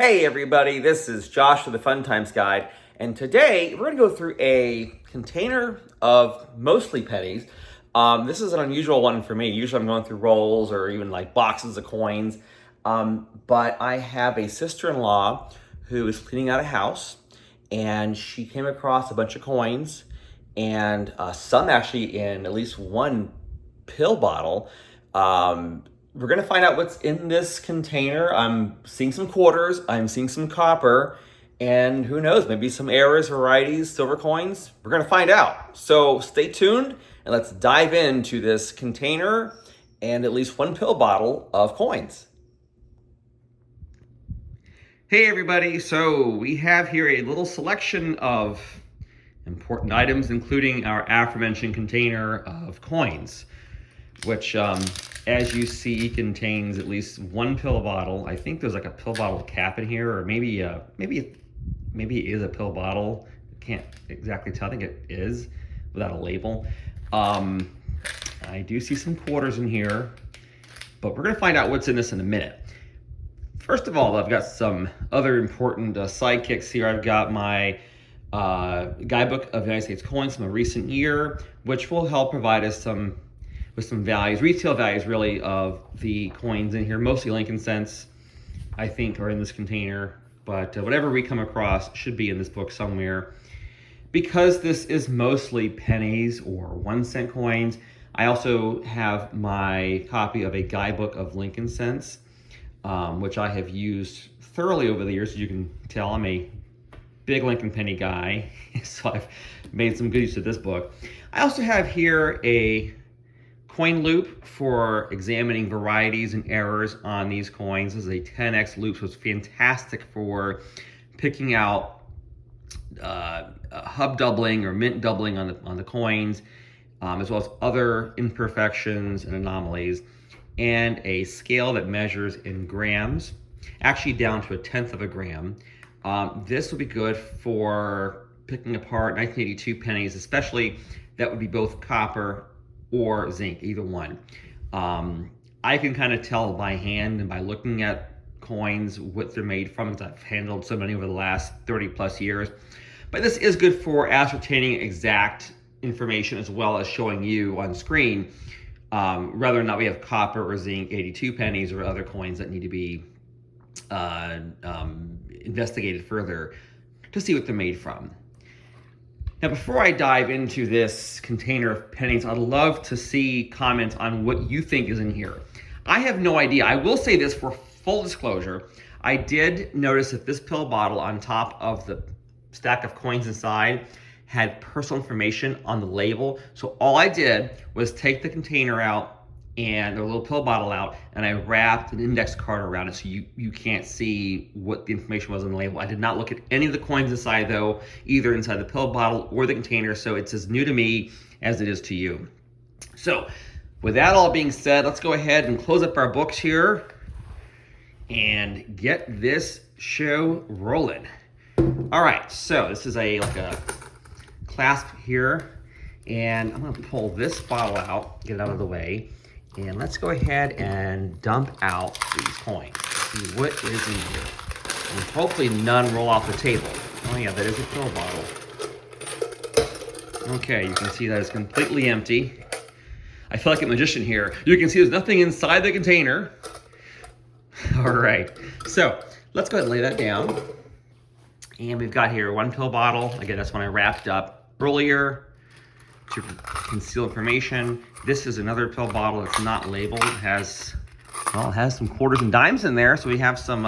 Hey everybody, this is Josh with the Fun Times Guide, and today we're going to go through a container of mostly pennies. This is an unusual one for me. Usually I'm going through rolls or even like boxes of coins, but I have a sister-in-law who is cleaning out a house, and she came across a bunch of coins, and some actually in at least one pill bottle. We're gonna find out what's in this container. I'm seeing some quarters, I'm seeing some copper, and who knows, maybe some errors, varieties, silver coins. We're gonna find out. So stay tuned and let's dive into this container and at least one pill bottle of coins. Hey everybody, so we have here a little selection of important items, including our aforementioned container of coins, which as you see contains at least one pill bottle. I think there's like a pill bottle cap in here, or maybe it is a pill bottle. I can't exactly tell. I think it is without a label. I do see some quarters in here, but we're gonna find out what's in this in a minute. First of all, I've got some other important sidekicks here. I've got my Guidebook of United States coins from a recent year, which will help provide us with some values, retail values really, of the coins in here. Mostly Lincoln cents, I think, are in this container, but whatever we come across should be in this book somewhere. Because this is mostly pennies or 1 cent coins, I also have my copy of a Guidebook of Lincoln cents, which I have used thoroughly over the years. As you can tell, I'm a big Lincoln penny guy, so I've made some good use of this book. I also have here a coin loupe for examining varieties and errors on these coins. This is a 10x loupe, so it's fantastic for picking out hub doubling or mint doubling on the coins, as well as other imperfections and anomalies, and a scale that measures in grams, actually down to 1/10 of a gram. This will be good for picking apart 1982 pennies, especially that would be both copper or zinc, either one. I can kind of tell by hand and by looking at coins what they're made from, because I've handled so many over the last 30 plus years. But this is good for ascertaining exact information as well as showing you on screen whether or not we have copper or zinc 82 pennies or other coins that need to be investigated further to see what they're made from. Now, before I dive into this container of pennies, I'd love to see comments on what you think is in here. I have no idea. I will say this for full disclosure. I did notice that this pill bottle on top of the stack of coins inside had personal information on the label. So all I did was take the container out and the little pill bottle out, and I wrapped an index card around it so you can't see what the information was on the label. I did not look at any of the coins inside though, either inside the pill bottle or the container, so it's as new to me as it is to you. So with that all being said, let's go ahead and close up our books here and get this show rolling. All right, so this is like a clasp here, and I'm gonna pull this bottle out, get it out of the way. And let's go ahead and dump out these coins. See what is in here. And hopefully none roll off the table. Oh yeah, that is a pill bottle. Okay, you can see that it's completely empty. I feel like a magician here. You can see there's nothing inside the container. All right, so let's go ahead and lay that down. And we've got here one pill bottle. Again, that's one I wrapped up earlier to conceal information. This is another pill bottle. It's not labeled. It has some quarters and dimes in there. So we have some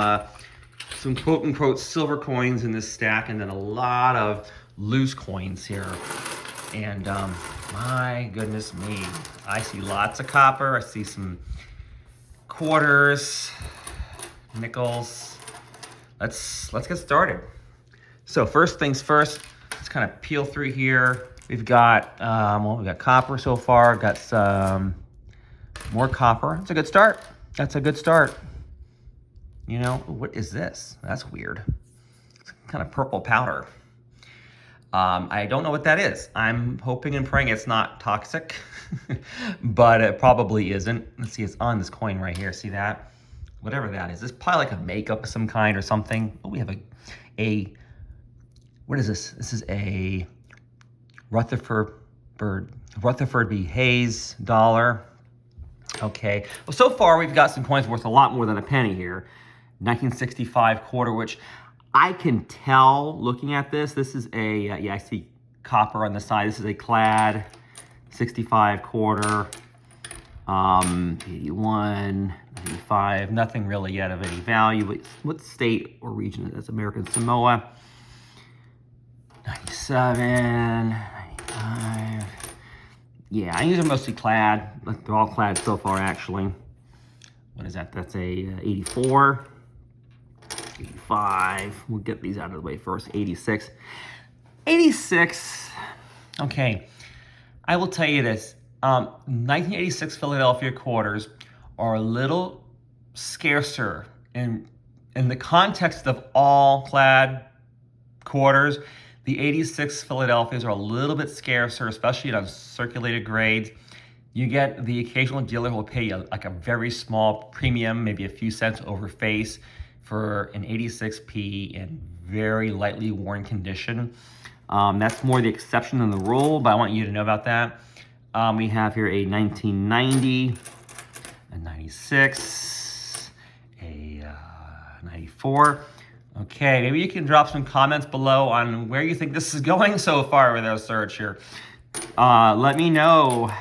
quote unquote silver coins in this stack, and then a lot of loose coins here. And my goodness me, I see lots of copper. I see some quarters, nickels. Let's get started. So first things first, let's kind of peel through here. We've got, we've got copper so far, got some more copper. That's a good start. That's a good start. You know, what is this? That's weird. It's kind of purple powder. I don't know what that is. I'm hoping and praying it's not toxic, but it probably isn't. Let's see, it's on this coin right here. See that? whatever that is. It's probably like a makeup of some kind or something. Oh, we have a what is this? This is a Rutherford B Hayes dollar. Okay, well, so far we've got some coins worth a lot more than a penny here. 1965 quarter, which I can tell looking at this. This is a, yeah, I see copper on the side. This is a clad 65 quarter, 81, 95, nothing really yet of any value. What state or region is this? American Samoa. 97, 95. Yeah, these are mostly clad. They're all clad so far, actually. What is that? That's a 84, 85. We'll get these out of the way first. 86. 86. Okay, I will tell you this. 1986 Philadelphia quarters are a little scarcer in the context of all clad quarters. The 86 Philadelphias are a little bit scarcer, especially on uncirculated grades. You get the occasional dealer who will pay you like a very small premium, maybe a few cents over face for an 86p in very lightly worn condition. That's more the exception than the rule, but I want you to know about that. We have here a 1990, a 96, a 94. Okay, maybe you can drop some comments below on where you think this is going so far with our search here. Let me know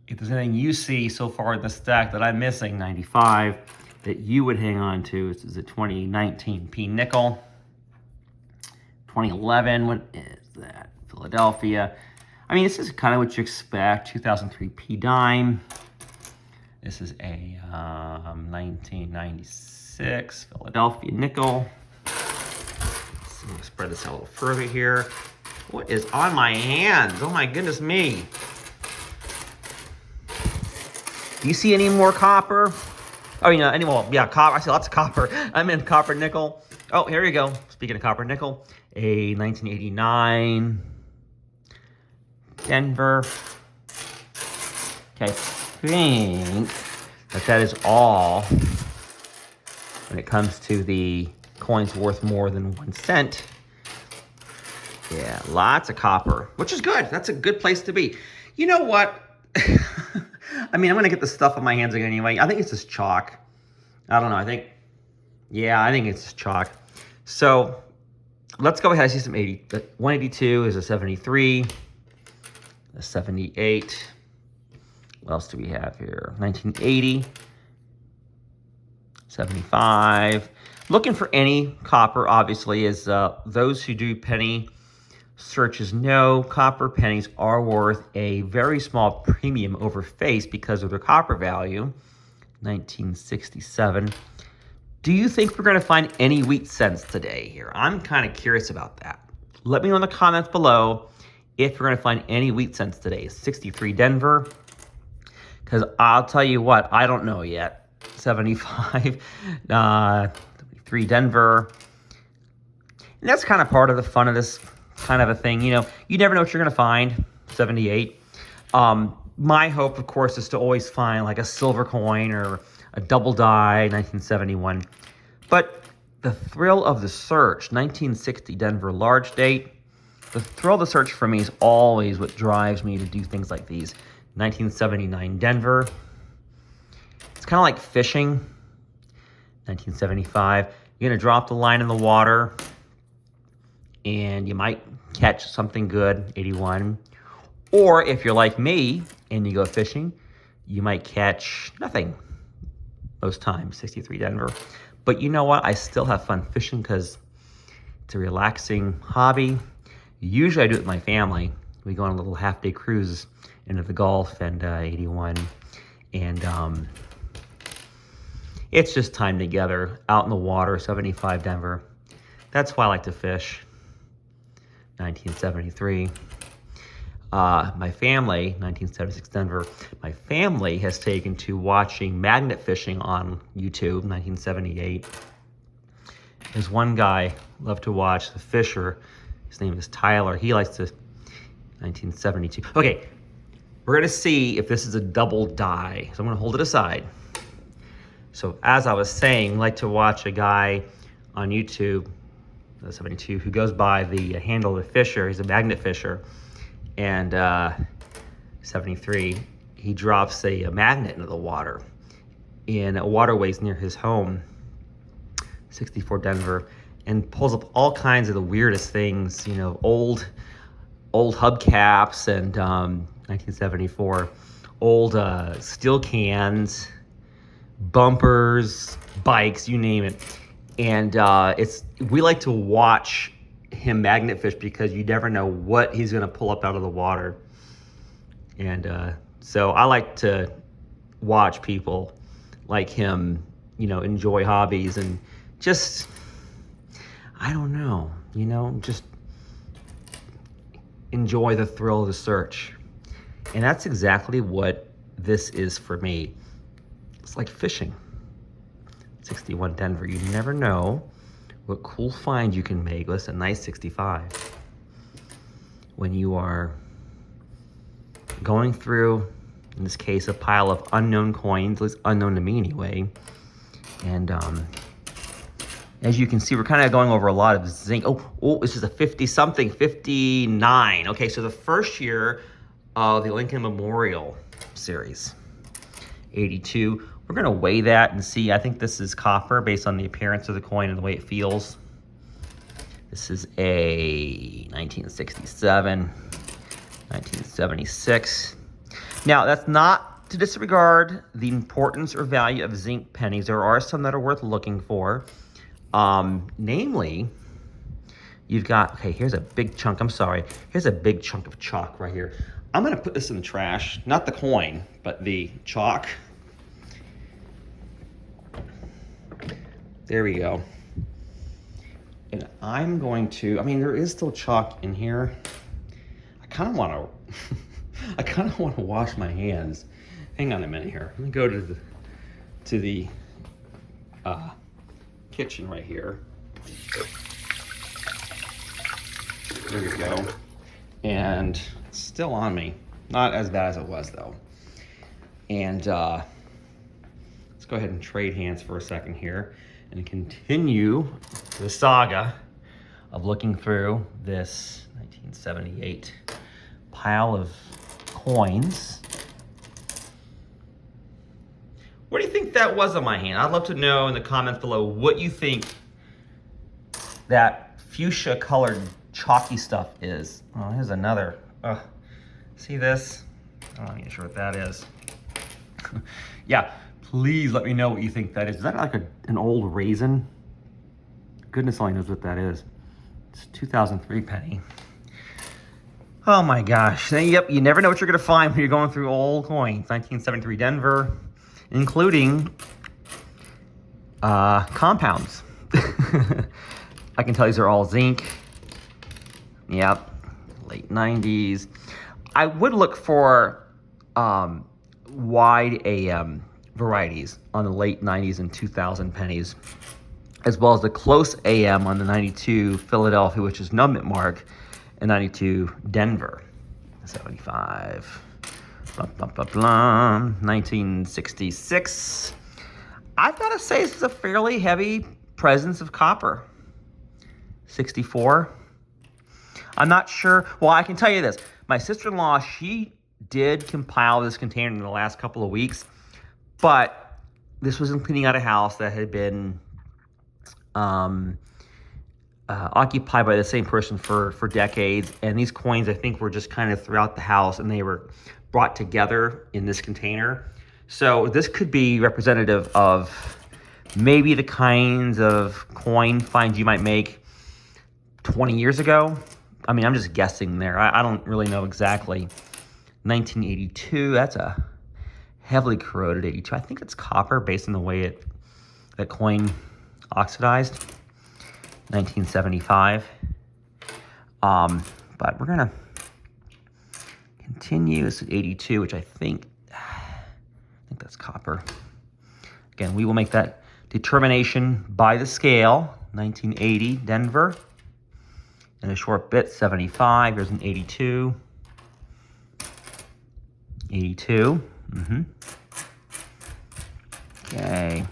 if there's anything you see so far in the stack that I'm missing. 95 that you would hang on to. This is a 2019 P nickel. 2011, what is that? Philadelphia. I mean, this is kind of what you expect. 2003 P dime. This is a 1996 Philadelphia nickel. So I'm gonna spread this out a little further here. What is on my hands? Oh my goodness me. Do you see any more copper? Oh, you know, any more? Yeah, copper. I see lots of copper. I'm in copper nickel. Oh, here you go. Speaking of copper nickel, a 1989 Denver. Okay, I think that is all when it comes to the coins worth more than 1 cent. Yeah, lots of copper, which is good. That's a good place to be. You know what? I mean, I'm going to get the stuff on my hands again anyway. I think it's just chalk. I don't know. I think it's just chalk. So let's go ahead. I see some 80. 182 is a 73, a 78. What else do we have here? 1980, 75. Looking for any copper, obviously, as those who do penny searches know, copper pennies are worth a very small premium over face because of their copper value. 1967. Do you think we're going to find any wheat cents today here? I'm kind of curious about that. Let me know in the comments below if we're going to find any wheat cents today. 63 Denver. Because I'll tell you what, I don't know yet. 75. 3 Denver. And that's kind of part of the fun of this kind of a thing. You know, you never know what you're going to find. 78. My hope, of course, is to always find like a silver coin or a double die, 1971. But the thrill of the search, 1960 Denver large date. The thrill of the search for me is always what drives me to do things like these. 1979 Denver. It's kind of like fishing. 1975. You're going to drop the line in the water and you might catch something good. 81. Or if you're like me and you go fishing, you might catch nothing most times. 63 Denver. But you know what? I still have fun fishing because it's a relaxing hobby. Usually I do it with my family. We go on a little half-day cruise into the Gulf, and 81. And it's just time together out in the water. 75 Denver. That's why I like to fish. 1973. My family, 1976 Denver, my family has taken to watching magnet fishing on YouTube, 1978. There's one guy loved to watch, the fisher. His name is Tyler. He likes to, 1972. Okay, we're going to see if this is a double die. So I'm going to hold it aside. So as I was saying, I like to watch a guy on YouTube, 72, who goes by the handle of the fisher. He's a magnet fisher. And 73, he drops a magnet into the water in waterways near his home, 64 Denver, and pulls up all kinds of the weirdest things, you know, old hubcaps and 1974, old steel cans, bumpers, bikes, you name it. And we like to watch him magnet fish because you never know what he's gonna pull up out of the water. And so I like to watch people like him, you know, enjoy hobbies and just, I don't know, you know, just enjoy the thrill of the search. And that's exactly what this is for me. It's like fishing. 61 Denver, you never know what cool find you can make with a nice 65 when you are going through, in this case, a pile of unknown coins, at least unknown to me anyway. And as you can see, we're kind of going over a lot of zinc. Oh, this is a 50-something, 59. Okay, so the first year of the Lincoln Memorial Series, 82. We're gonna weigh that and see. I think this is copper based on the appearance of the coin and the way it feels. This is a 1967, 1976. Now, that's not to disregard the importance or value of zinc pennies. There are some that are worth looking for. Namely, you've got, okay, here's a big chunk, I'm sorry. Here's a big chunk of chalk right here. I'm gonna put this in the trash, not the coin, but the chalk. There we go. And I'm going to, I mean, there is still chalk in here. I kind of want to wash my hands. Hang on a minute here. Let me go to the kitchen right here. There we go. And it's still on me. Not as bad as it was though. And let's go ahead and trade hands for a second here and continue the saga of looking through this 1978 pile of coins. What do you think that was on my hand? I'd love to know in the comments below what you think that fuchsia colored chalky stuff is. Oh, here's another. See this? I'm not even sure what that is. Yeah, please let me know what you think that is. Is that like an old raisin? Goodness only knows what that is. It's a 2003 penny. Oh my gosh. Yep, you never know what you're gonna find when you're going through old coins. 1973 Denver, including compounds. I can tell these are all zinc. Yep, late 90s. I would look for wide AM varieties on the late 90s and 2000 pennies, as well as the close AM on the 92 Philadelphia, which is numbit mark, and 92 Denver, 75. Blah, blah, blah, blah. 1966. I've got to say this is a fairly heavy presence of copper. 64. I'm not sure. Well, I can tell you this. My sister-in-law, she did compile this container in the last couple of weeks, but this was in cleaning out a house that had been occupied by the same person for decades. And these coins, I think, were just kind of throughout the house, and they were brought together in this container. So this could be representative of maybe the kinds of coin finds you might make 20 years ago. I mean, I'm just guessing there. I don't really know exactly. 1982, that's a heavily corroded 82. I think it's copper based on the way that coin oxidized. 1975. But we're gonna continue. This is 82, which I think that's copper. Again, we will make that determination by the scale. 1980, Denver. In a short bit, 75. Here's an 82. 82. Okay.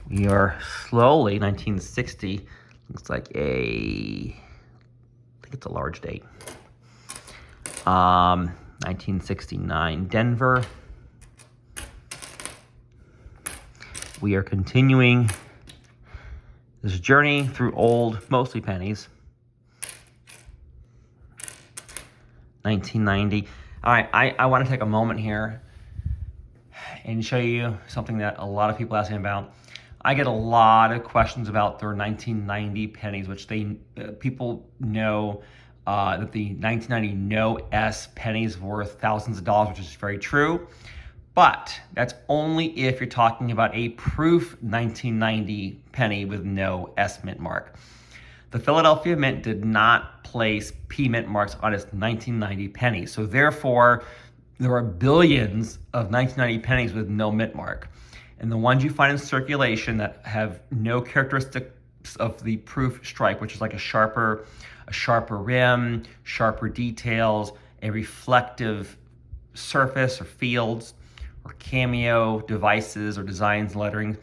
We are slowly, 1960, looks like I think it's a large date. 1969, Denver. We are continuing this journey through old, mostly pennies. 1990. All right, I want to take a moment here and show you something that a lot of people ask me about. I get a lot of questions about their 1990 pennies, which people know that the 1990 no S pennies worth thousands of dollars, which is very true. But that's only if you're talking about a proof 1990 penny with no S mint mark. The Philadelphia Mint did not place P mint marks on its 1990 pennies. So therefore, there are billions of 1990 pennies with no mint mark. And the ones you find in circulation that have no characteristics of the proof stripe, which is like a sharper rim, sharper details, a reflective surface or fields, or cameo devices or designs, lettering,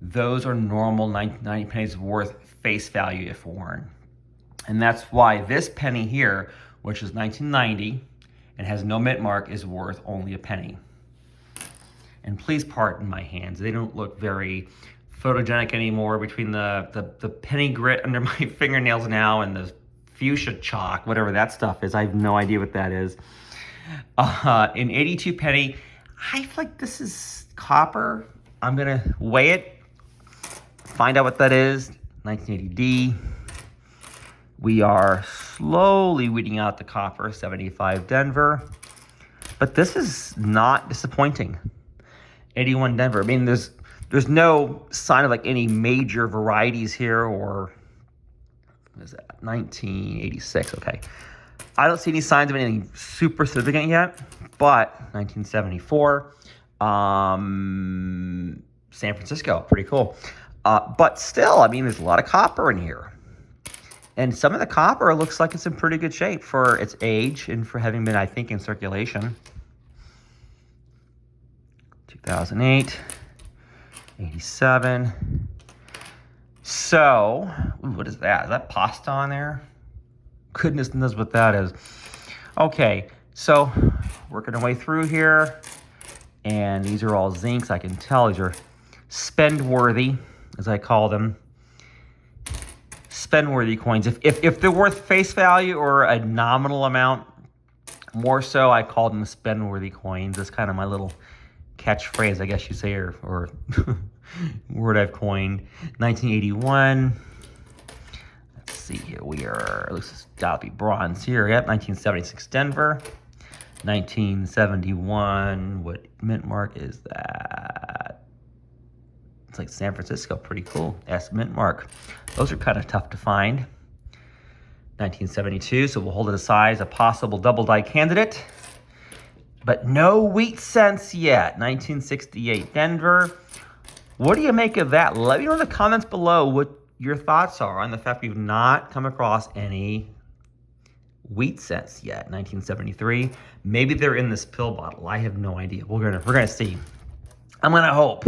those are normal 1990 pennies worth face value if worn. And that's why this penny here, which is 1990 and has no mint mark, is worth only a penny. And please pardon my hands. They don't look very photogenic anymore between the penny grit under my fingernails now and the fuchsia chalk, whatever that stuff is. I have no idea what that is. In 82 penny, I feel like this is copper. I'm gonna weigh it, find out what that is. 1980D. We are slowly weeding out the copper. 75 Denver. But this is not disappointing. 81 Denver. I mean, there's no sign of like any major varieties here, or what is that? 1986. Okay. I don't see any signs of anything super significant yet, but 1974, San Francisco, pretty cool. But still, I mean, there's a lot of copper in here. And some of the copper looks like it's in pretty good shape for its age and for having been, I think, in circulation. 2008, 87. So, what is that? Is that pasta on there? Goodness knows what that is. Okay, so working our way through here. And these are all zincs. I can tell these are spend-worthy, as I call them. Spend-worthy coins. If they're worth face value or a nominal amount, more so, I call them spend-worthy coins. That's kind of my little catchphrase, I guess you say, or word I've coined. 1981. Let's see here. We are, this has got to be bronze here. Yep, 1976 Denver. 1971. What mint mark is that? It's like San Francisco. Pretty cool. S mint mark. Those are kind of tough to find. 1972. So we'll hold it aside as a possible double die candidate. But no wheat cents yet. 1968 Denver. What do you make of that? Let me know in the comments below what your thoughts are on the fact we've not come across any wheat cents yet. 1973. Maybe they're in this pill bottle. I have no idea. We're gonna see. I'm gonna hope.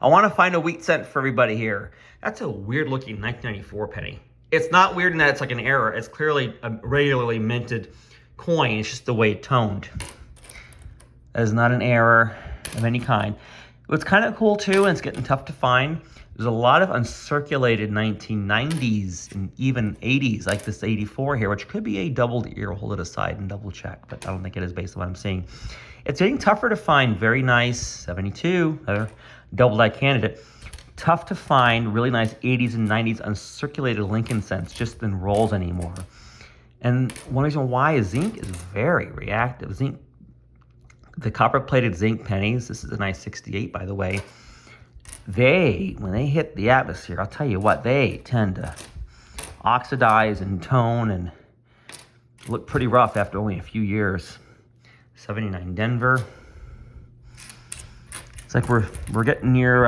I want to find a wheat cent for everybody here. That's a weird looking 1994 penny. It's not weird in that it's like an error. It's clearly a regularly minted coin. It's just the way it's toned. That is not an error of any kind. What's kind of cool too, and it's getting tough to find, there's a lot of uncirculated 1990s and even 80s, like this 84 here, which could be a doubled ear. We'll hold it aside and double check, but I don't think it is based on what I'm seeing. It's getting tougher to find very nice 72, another double die candidate. Tough to find really nice 80s and 90s uncirculated Lincoln cents just in rolls anymore. And one reason why is zinc is very reactive. Zinc, the copper-plated zinc pennies, this is a nice 68, by the way, when they hit the atmosphere, I'll tell you what, they tend to oxidize and tone and look pretty rough after only a few years. 79 Denver. It's like we're getting near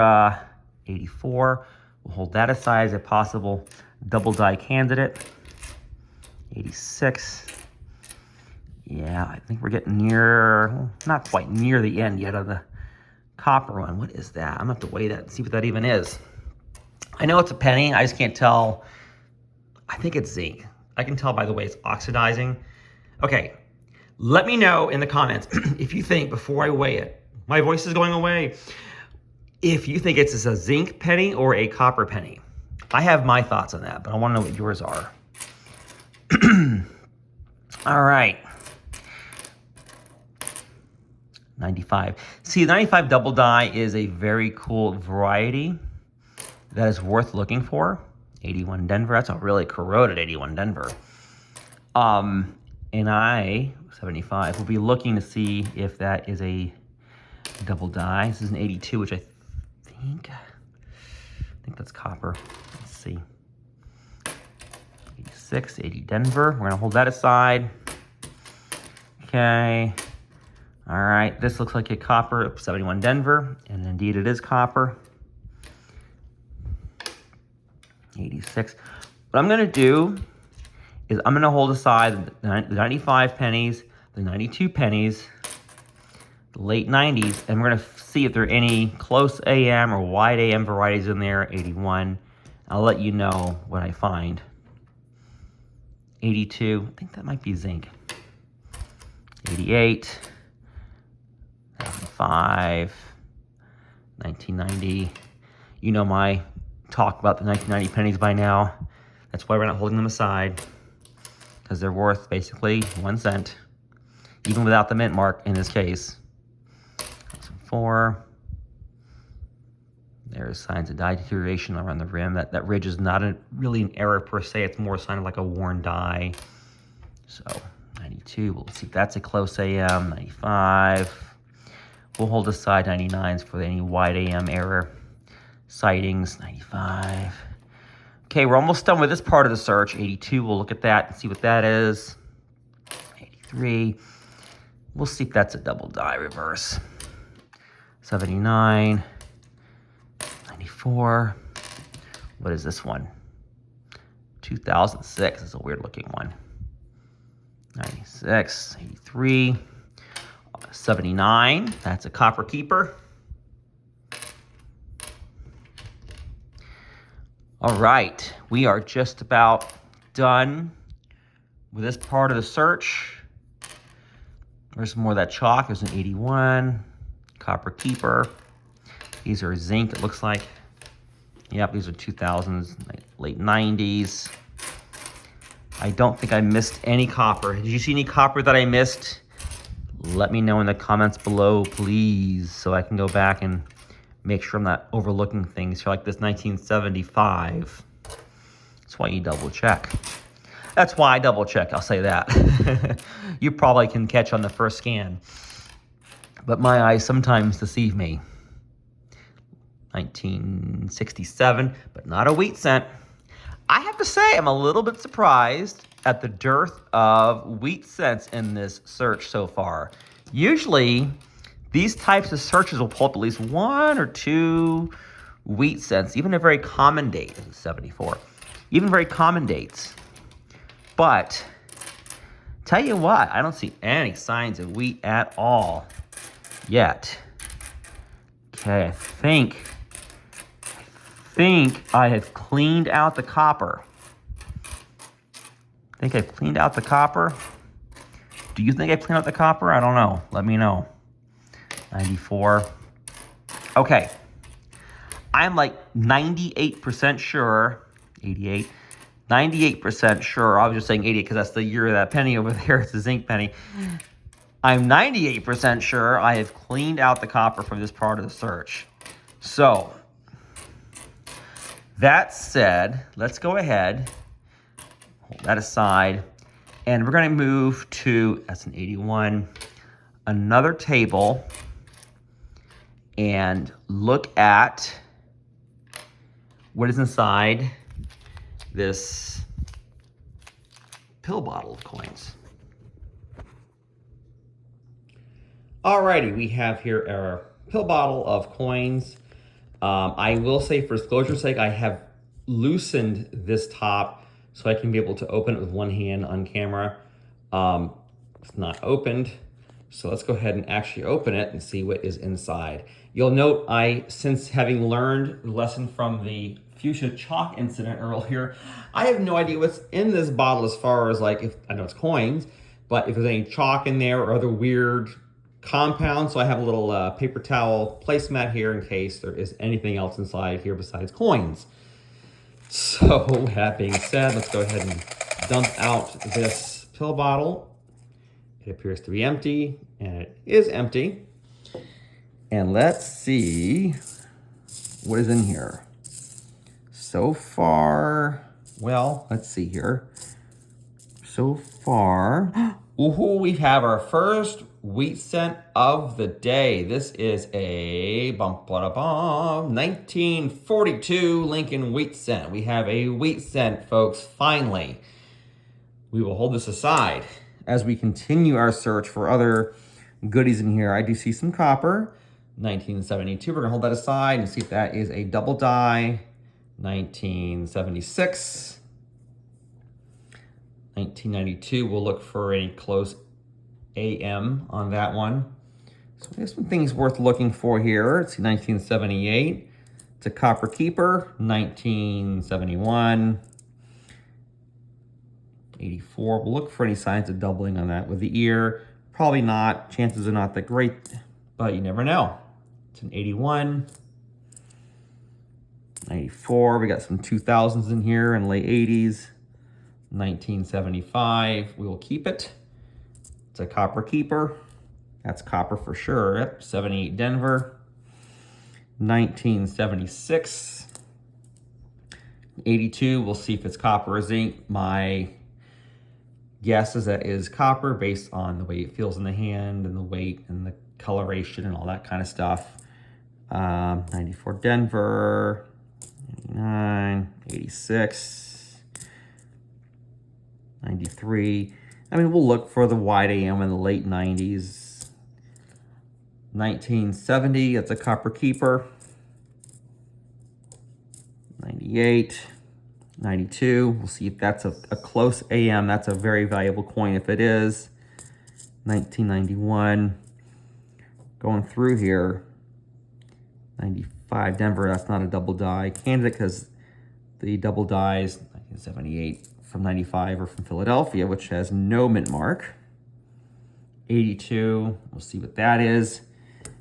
84. We'll hold that aside as a possible double die candidate. 86. Yeah, I think we're getting near, well, not quite near the end yet of the copper one. What is that? I'm gonna have to weigh that and see what that even is. I know it's a penny. I just can't tell. I think it's zinc. I can tell by the way it's oxidizing. Okay, let me know in the comments if you think, before I weigh it, my voice is going away, if you think it's a zinc penny or a copper penny. I have my thoughts on that, but I want to know what yours are. All right. 95. See, the 95 double die is a very cool variety that is worth looking for. 81 Denver, that's a really corroded 81 Denver. And I, 75, will be looking to see if that is a double die. This is an 82, which I think that's copper. Let's see. 86, 80 Denver. We're gonna hold that aside. Okay. All right, this looks like a copper, 71 Denver, and indeed it is copper. 86. What I'm gonna do is I'm gonna hold aside the 95 pennies, the 92 pennies, the late 90s, and we're gonna see if there are any close AM or wide AM varieties in there. 81. I'll let you know what I find. 82, I think that might be zinc. 88, 2005, 1990. You know my talk about the 1990 pennies by now. That's why we're not holding them aside, because they're worth basically 1 cent, even without the mint mark in this case. 2004. There's signs of dye deterioration around the rim. That ridge is not really an error per se. It's more a sign of like a worn die. So 92, we'll see if that's a close AM. 95. We'll hold aside 99s for any wide AM error sightings. 95. Okay, we're almost done with this part of the search. 82, we'll look at that and see what that is. 83. We'll see if that's a double die reverse. 79. 94. What is this one? 2006. It's a weird looking one. 96. 83. 79. That's a copper keeper. All right. We are just about done with this part of the search. There's more of that chalk. There's an 81. Copper keeper. These are zinc, it looks like. Yep, these are 2000s, late 90s. I don't think I missed any copper. Did you see any copper that I missed? Let me know in the comments below, please, so I can go back and make sure I'm not overlooking things here, like this 1975. That's why you double check. That's why I double check, I'll say that. You probably can catch on the first scan, but my eyes sometimes deceive me. 1967, but not a wheat cent. I have to say, I'm a little bit surprised at the dearth of wheat cents in this search so far. Usually, these types of searches will pull up at least 1 or 2 wheat cents, even a very common date, 74, even very common dates. But, tell you what, I don't see any signs of wheat at all yet. Okay, I think I have cleaned out the copper. Think I've cleaned out the copper? Do you think I cleaned out the copper? I don't know. Let me know. 94. Okay. I'm like 98% sure. 88. 98% sure. I was just saying 88 because that's the year of that penny over there. It's a zinc penny. I'm 98% sure I have cleaned out the copper from this part of the search. So, that said, let's go ahead, hold that aside, and we're going to move to, that's an 81, another table, and look at what is inside this pill bottle of coins. Alrighty, we have here our pill bottle of coins. I will say, for disclosure's sake, I have loosened this top so I can be able to open it with one hand on camera. It's not opened, so let's go ahead and actually open it and see what is inside. You'll note since having learned the lesson from the fuchsia chalk incident earlier. I have no idea what's in this bottle as far as like, if I know it's coins, but if there's any chalk in there or other weird compounds. So I have a little paper towel placemat here in case there is anything else inside here besides coins. So that being said, let's go ahead and dump out this pill bottle. It appears to be empty, and it is empty. And let's see what is in here. So far, well, let's see here. So far, ooh, we have our first wheat cent of the day. This is a 1942 Lincoln wheat cent. We have a wheat cent, folks, finally. We will hold this aside as we continue our search for other goodies in here. I do see some copper, 1972. We're gonna hold that aside and see if that is a double die. 1976. 1992, we'll look for a close AM on that one. So there's some things worth looking for here. Let's see, 1978. It's a copper keeper. 1971. 84. We'll look for any signs of doubling on that with the ear. Probably not. Chances are not that great, but you never know. It's an 81. 94. We got some 2000s in here and late 80s. 1975. We will keep it. It's a copper keeper. That's copper for sure. Yep. 78 Denver. 1976. 82. We'll see if it's copper or zinc. My guess is that is copper based on the way it feels in the hand and the weight and the coloration and all that kind of stuff. 94 Denver. 89. 86. 93. I mean, we'll look for the wide AM in the late 90s. 1970, that's a copper keeper. 98. 92, we'll see if that's a close AM. That's a very valuable coin if it is. 1991. Going through here. 95 Denver, that's not a double die candidate because the double dies, 1978 from 95 or from Philadelphia, which has no mint mark. 82, we'll see what that is.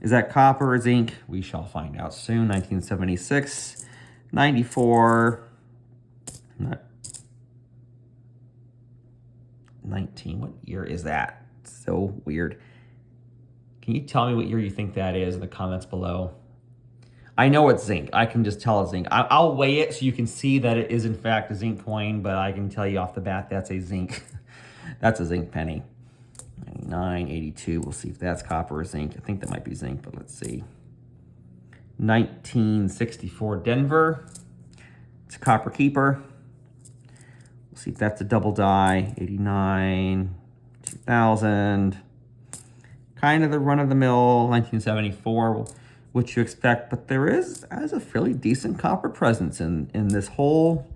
Is that copper or zinc? We shall find out soon. 1976, 94, not 19, what year is that? So weird. Can you tell me what year you think that is in the comments below? I know it's zinc. I can just tell it's zinc. I'll weigh it so you can see that it is in fact a zinc coin, but I can tell you off the bat that's a zinc. That's a zinc penny. 99, 82. We'll see if that's copper or zinc. I think that might be zinc, but let's see. 1964 Denver. It's a copper keeper. We'll see if that's a double die. 89, 2000. Kind of the run-of-the-mill 1974. What you expect, but there is a fairly decent copper presence in this whole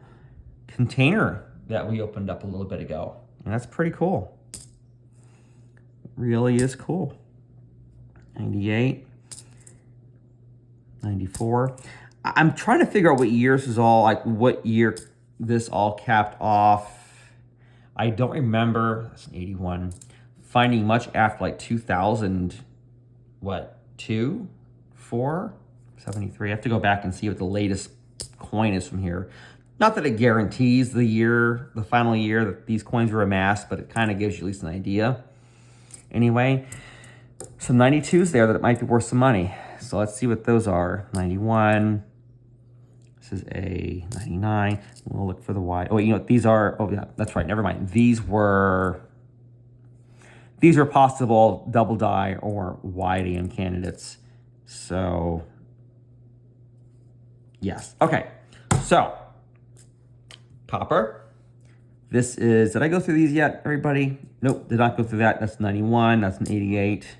container that we opened up a little bit ago. And that's pretty cool. It really is cool. 98, 94. I'm trying to figure out what years is all, like what year this all capped off. I don't remember, that's an 81, finding much after like 2000, what, 2? 4, 73. I have to go back and see what the latest coin is from here. Not that it guarantees the year, the final year that these coins were amassed, but it kind of gives you at least an idea. Anyway, some 92s there that might be worth some money. So let's see what those are. 91. This is a 99. We'll look for the wide. Oh, you know what? These are, oh yeah, that's right. Never mind. These were possible double die or wide AM candidates. So, yes. Okay. So, copper. This is, did I go through these yet, everybody? Nope, did not go through that. That's 91. That's an 88.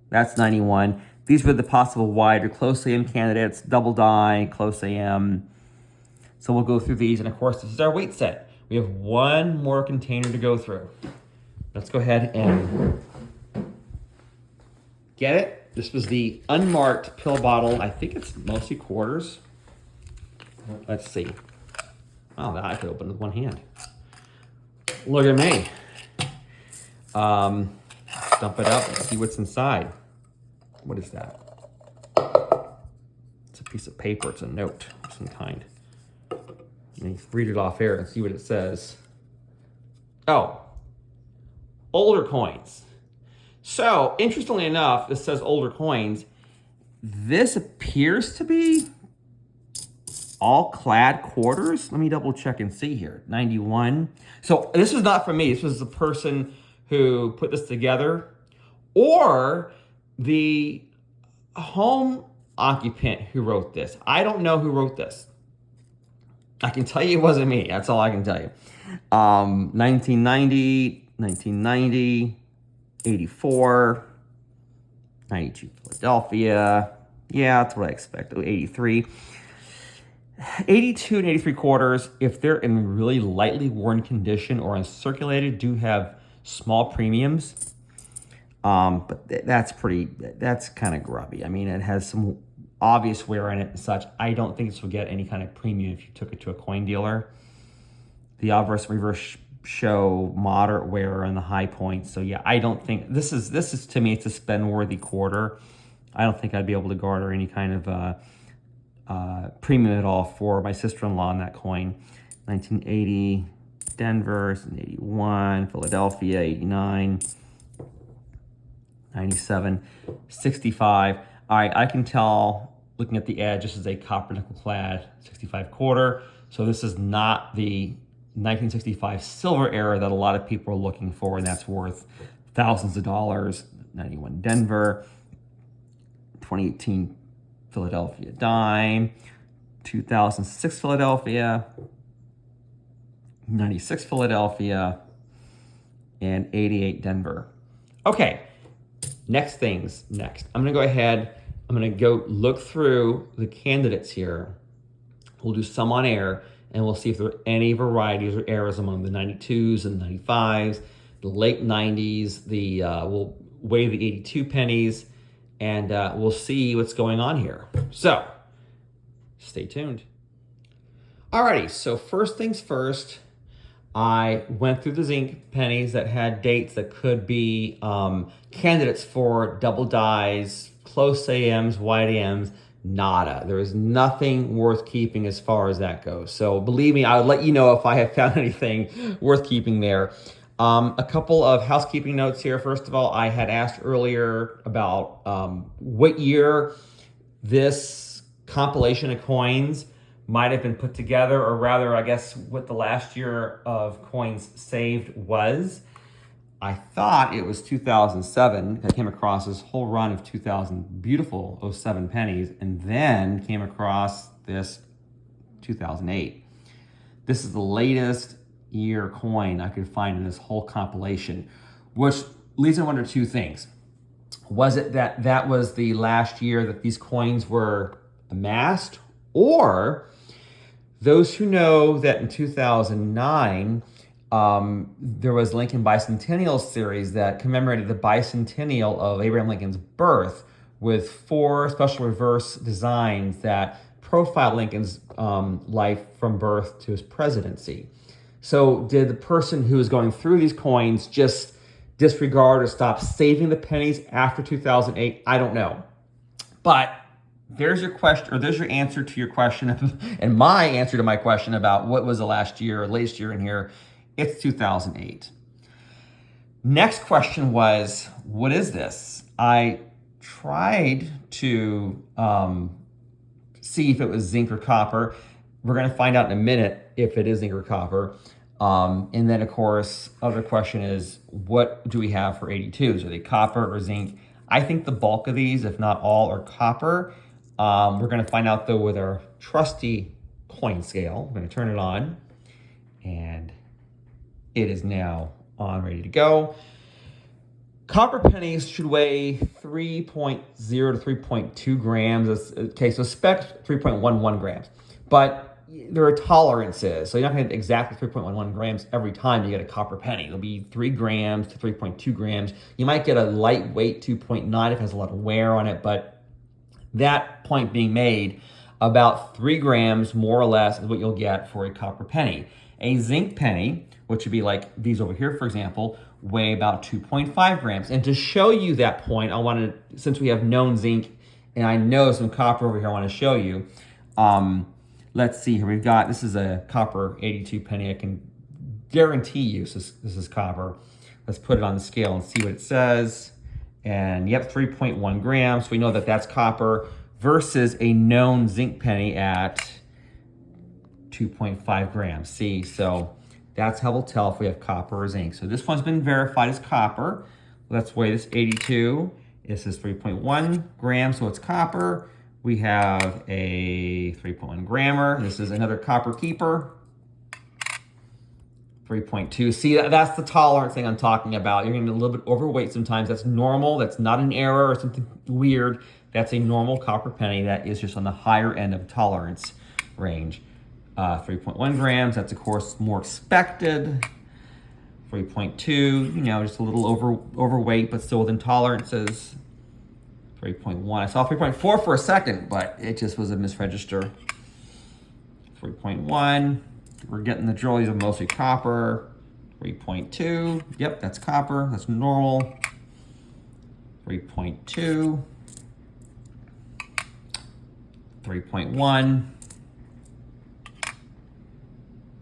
That's 91. These were the possible wide or close AM candidates, double die, close AM. So we'll go through these. And of course, this is our weight set. We have one more container to go through. Let's go ahead and get it. This was the unmarked pill bottle. I think it's mostly quarters. Let's see. Oh, that I could open with one hand. Look at me. Dump it up and see what's inside. What is that? It's a piece of paper. It's a note of some kind. Let me read it off air and see what it says. Oh, older coins. So, interestingly enough, this says older coins. This appears to be all clad quarters. Let me double check and see here. 91. So this is not from me. This was the person who put this together, or the home occupant who wrote this. I don't know who wrote this. I can tell you it wasn't me. That's all I can tell you. 1990, 84, 92 Philadelphia. Yeah, that's what I expect. 83. 82 and 83 quarters, if they're in really lightly worn condition or uncirculated, do have small premiums. But that's kind of grubby. I mean, it has some obvious wear in it and such. I don't think this will get any kind of premium if you took it to a coin dealer. The obverse and reverse show moderate wear on the high points. So yeah, I don't think this is to me, it's a spend worthy quarter. I don't think I'd be able to garner any kind of premium at all for my sister-in-law on that coin. 1980 Denver, 81 Philadelphia, 89, 97, 65. All right, I can tell looking at the edge, this is a copper nickel clad 65 quarter. So this is not the 1965 silver era that a lot of people are looking for, and that's worth thousands of dollars. 91 Denver, 2018 Philadelphia dime, 2006 Philadelphia, 96 Philadelphia, and 88 Denver. Okay, next. I'm gonna go ahead, I'm gonna go look through the candidates here. We'll do some on air, and we'll see if there are any varieties or errors among the 92s and 95s, the late 90s, we'll weigh the 82 pennies, and we'll see what's going on here. So, stay tuned. Alrighty, so first things first, I went through the Zinc pennies that had dates that could be candidates for double dies, close AMs, wide AMs. Nada. There is nothing worth keeping as far as that goes. So believe me, I would let you know if I have found anything worth keeping there. A couple of housekeeping notes here. First of all, I had asked earlier about what year this compilation of coins might have been put together, or rather, I guess, what the last year of coins saved was. I thought it was 2007. I came across this whole run of 2000 beautiful 07 pennies, and then came across this 2008. This is the latest year coin I could find in this whole compilation, which leads me to wonder two things. Was it that was the last year that these coins were amassed, or those who know that in 2009, there was Lincoln Bicentennial series that commemorated the bicentennial of Abraham Lincoln's birth, with 4 special reverse designs that profile Lincoln's life from birth to his presidency. So did the person who was going through these coins just disregard or stop saving the pennies after 2008? I don't know. But there's your question, or there's your answer to your question, and my answer to my question about what was the last year or latest year in here. It's 2008. Next question was, what is this? I tried to see if it was zinc or copper. We're going to find out in a minute if it is zinc or copper. And then, of course, other question is, what do we have for 82s? Are they copper or zinc? I think the bulk of these, if not all, are copper. We're going to find out, though, with our trusty coin scale. I'm going to turn it on, and it is now on, ready to go. Copper pennies should weigh 3.0 to 3.2 grams. Okay, so spec 3.11 grams. But there are tolerances, so you're not going to get exactly 3.11 grams every time you get a copper penny. It'll be 3 grams to 3.2 grams. You might get a lightweight 2.9 if it has a lot of wear on it, but that point being made, about 3 grams more or less is what you'll get for a copper penny. A zinc penny, which would be like these over here, for example, weigh about 2.5 grams. And to show you that point, I wanted, since we have known zinc and I know some copper over here, I want to show you. Let's see here. We've got, this is a copper 82 penny. I can guarantee you this is copper. Let's put it on the scale and see what it says. And yep, 3.1 grams. So we know that that's copper versus a known zinc penny at 2.5 grams. See, so that's how we'll tell if we have copper or zinc. So this one's been verified as copper. Let's weigh this 82. This is 3.1 grams, so it's copper. We have a 3.1 grammer. This is another copper keeper. 3.2. See, that's the tolerance thing I'm talking about. You're going to be a little bit overweight sometimes. That's normal. That's not an error or something weird. That's a normal copper penny that is just on the higher end of tolerance range. 3.1 grams, that's of course more expected. 3.2, you know, just a little overweight, but still within tolerances. 3.1, I saw 3.4 for a second, but it just was a misregister. 3.1, we're getting the drill, these are mostly copper. 3.2, yep, that's copper, that's normal. 3.2, 3.1,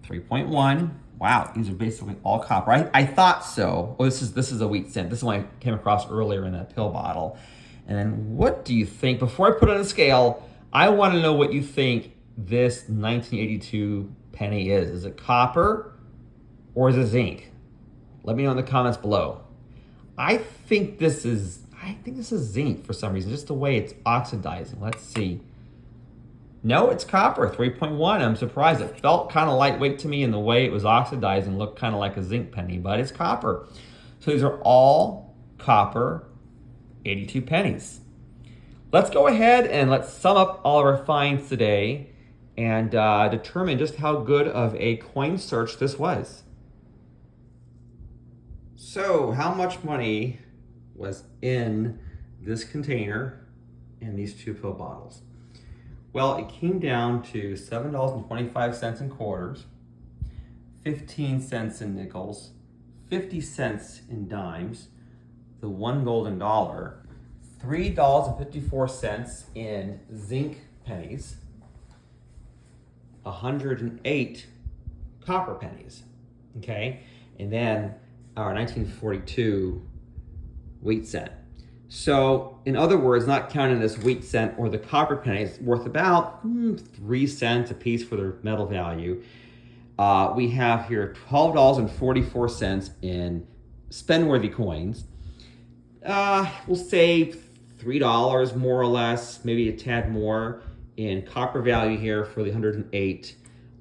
3.1. Wow, these are basically all copper. I thought so. Oh, this is a wheat cent. This is one I came across earlier in that pill bottle. And then what do you think? Before I put it on a scale, I want to know what you think this 1982 penny is. Is it copper or is it zinc? Let me know in the comments below. I think this is zinc for some reason, just the way it's oxidizing. Let's see. No, it's copper, 3.1. I'm surprised. It felt kind of lightweight to me in the way it was oxidizing, looked kind of like a zinc penny, but it's copper. So these are all copper 82 pennies. Let's go ahead and let's sum up all of our finds today and determine just how good of a coin search this was. So how much money was in this container and these 2 pill bottles? Well, it came down to $7.25 in quarters, 15 cents in nickels, 50 cents in dimes, the $1 golden dollar, $3.54 in zinc pennies, 108 copper pennies, okay? And then our 1942 wheat cent. So, in other words, not counting this wheat cent or the copper pennies, worth about 3 cents a piece for their metal value. We have here $12.44 in spend-worthy coins. We'll save $3 more or less, maybe a tad more in copper value here for the 108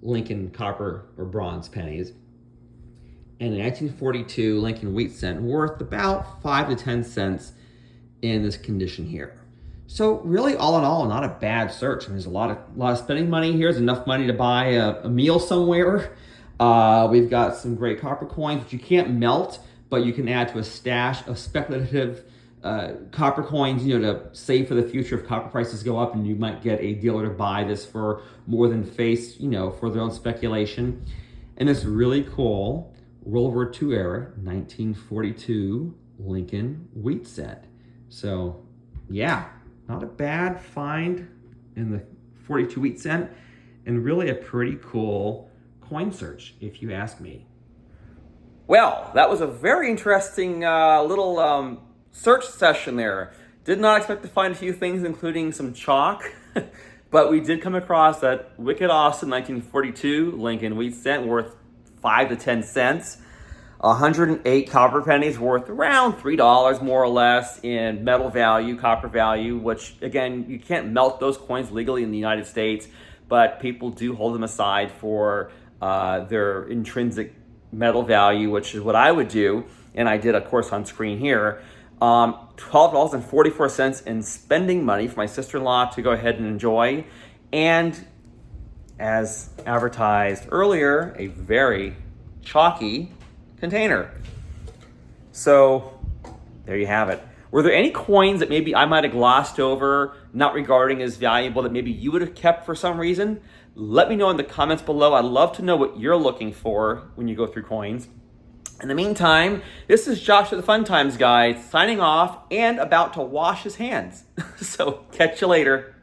Lincoln copper or bronze pennies. And the 1942 Lincoln wheat cent worth about 5 to 10 cents in this condition here. So really, all in all, not a bad search. I mean, there's a lot of spending money here. There's enough money to buy a meal somewhere. We've got some great copper coins, which you can't melt, but you can add to a stash of speculative copper coins, you know, to save for the future if copper prices go up, and you might get a dealer to buy this for more than face, you know, for their own speculation. And this really cool World War II era 1942 Lincoln wheat cent. So yeah, not a bad find in the 42 wheat cent, and really a pretty cool coin search, if you ask me. Well, that was a very interesting little search session there. Did not expect to find a few things, including some chalk, but we did come across that wicked awesome 1942 Lincoln wheat cent worth 5 to 10 cents. 108 copper pennies worth around $3 more or less in metal value, copper value, which again, you can't melt those coins legally in the United States, but people do hold them aside for their intrinsic metal value, which is what I would do. And I did, of course, on screen here. $12.44 in spending money for my sister-in-law to go ahead and enjoy. And as advertised earlier, a very chalky container. So there you have it. Were there any coins that maybe I might have glossed over, not regarding as valuable, that maybe you would have kept for some reason? Let me know in the comments below. I'd love to know what you're looking for when you go through coins. In the meantime, this is Josh at the Fun Times Guide, signing off and about to wash his hands. So catch you later.